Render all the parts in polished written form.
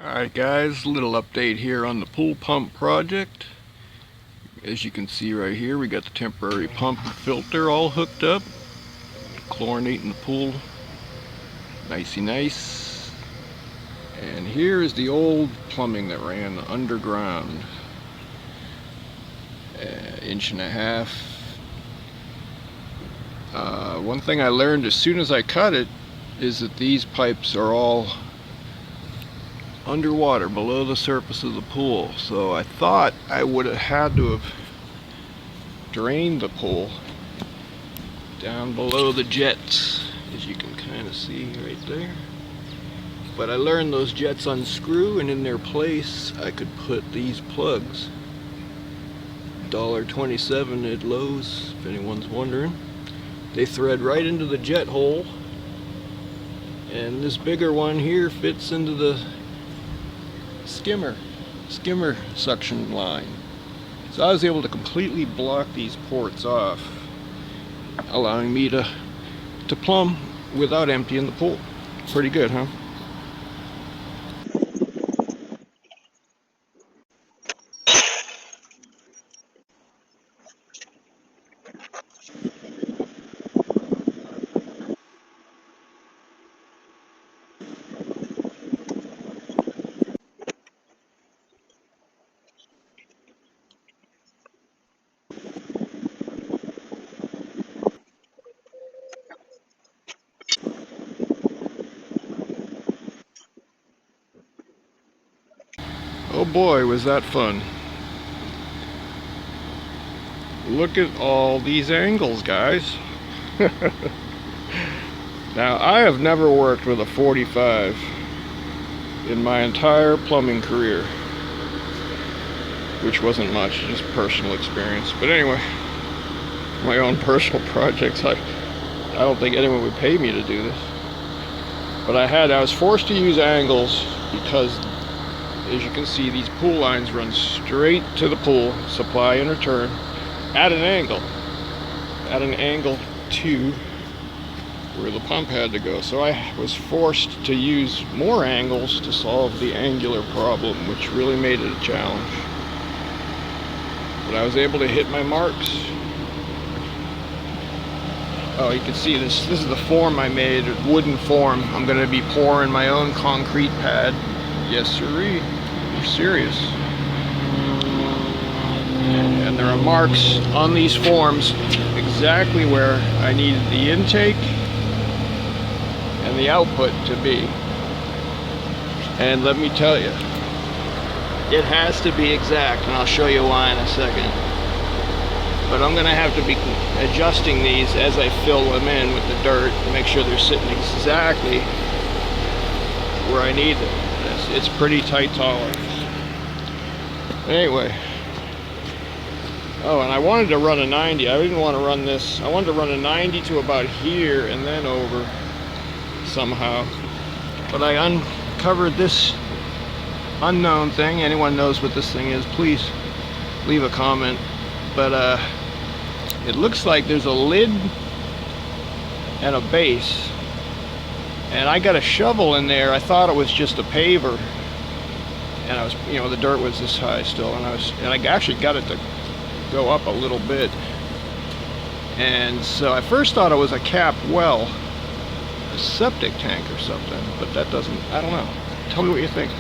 Alright guys, little update here on the pool pump project. As you can see right here, we got the temporary pump and filter all hooked up. Chlorinating the pool nicey nice. And here is the old plumbing that ran underground. 1.5 inches. One thing I learned as soon as I cut it is that these pipes are all underwater below the surface of the pool, so I thought I would have had to have drained the pool down below the jets, as you can kind of see right there. But I learned those jets unscrew, and in their place I could put these plugs. $1.27 at Lowe's, if anyone's wondering. They thread right into the jet hole, and this bigger one here fits into the skimmer suction line. So I was able to completely block these ports off, allowing me to plumb without emptying the pool. Pretty good, huh? Oh boy, was that fun. Look at all these angles, guys. Now, I have never worked with a 45 in my entire plumbing career, which wasn't much, just personal experience. But anyway, my own personal projects, I don't think anyone would pay me to do this. But I was forced to use angles because, as you can see, these pool lines run straight to the pool, supply and return, at an angle to where the pump had to go. So I was forced to use more angles to solve the angular problem, which really made it a challenge. But I was able to hit my marks. Oh, you can see this is the form I made, a wooden form. I'm going to be pouring my own concrete pad. Yes sirree, you're serious. And there are marks on these forms exactly where I needed the intake and the output to be. And let me tell you, it has to be exact, and I'll show you why in a second. But I'm going to have to be adjusting these as I fill them in with the dirt to make sure they're sitting exactly where I need them. It's pretty tight tolerance. Anyway. Oh, and I wanted to run a 90. I didn't want to run this. I wanted to run a 90 to about here and then over somehow. But I uncovered this unknown thing. Anyone knows what this thing is, please leave a comment. But it looks like there's a lid and a base. And I got a shovel in there. I thought it was just a paver. And I was, the dirt was this high still, and I actually got it to go up a little bit. And so I first thought it was a cap well, a septic tank or something, but that doesn't, I don't know. Tell me what you think.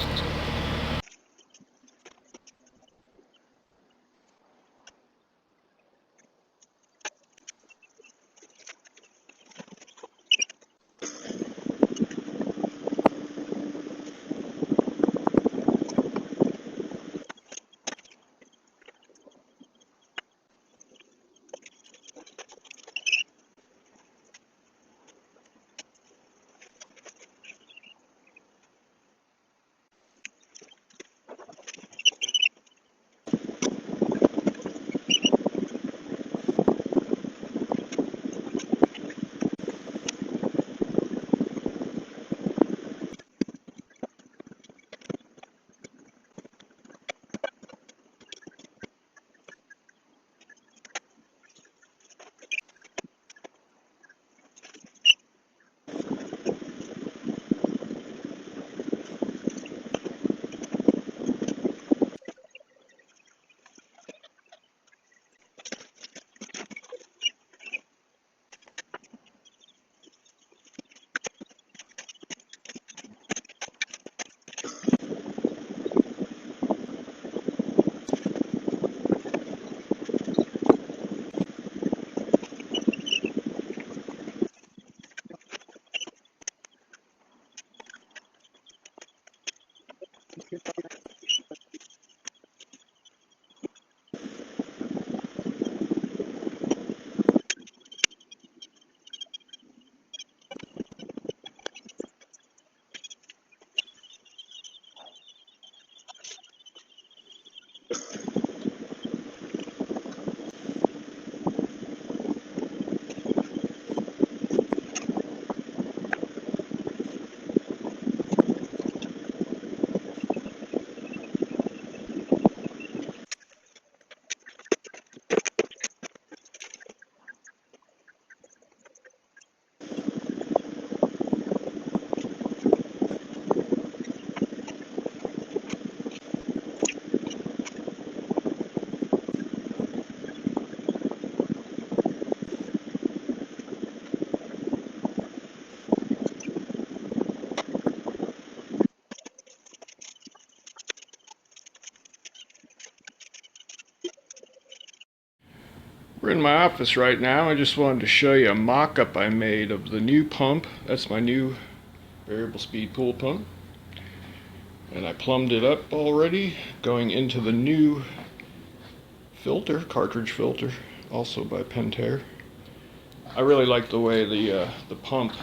We're in my office right now. I just wanted to show you a mock-up I made of the new pump. That's my new variable speed pool pump. And I plumbed it up already, going into the new filter, cartridge filter, also by Pentair. I really like the way the pump,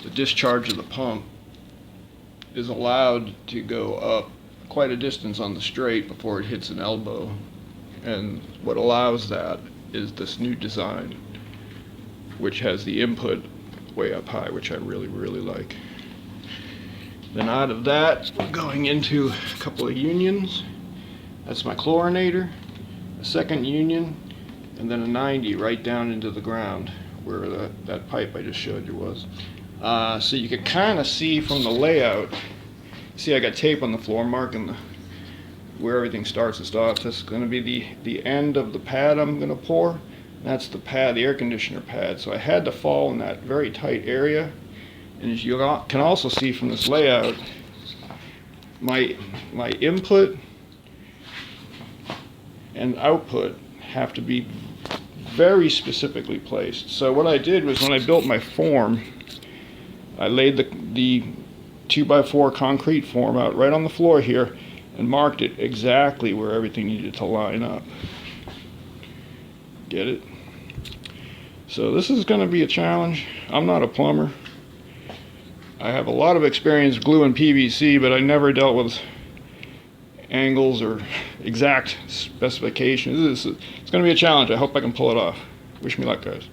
the discharge of the pump is allowed to go up quite a distance on the straight before it hits an elbow. And what allows that is this new design, which has the input way up high, which I really like. Then out of that, going into a couple of unions. That's my chlorinator, a second union, and then a 90 right down into the ground where that pipe I just showed you was. So you can kind of see from the layout. See, I got tape on the floor marking where everything starts and stops. That's going to be the end of the pad I'm going to pour. That's the pad, the air conditioner pad. So I had to fall in that very tight area. And as you can also see from this layout, my input and output have to be very specifically placed. So what I did was, when I built my form, I laid the 2x4 concrete form out right on the floor here and marked it exactly where everything needed to line up. Get it? So this is going to be a challenge. I'm not a plumber. I have a lot of experience gluing PVC, but I never dealt with angles or exact specifications. It's going to be a challenge. I hope I can pull it off. Wish me luck, guys.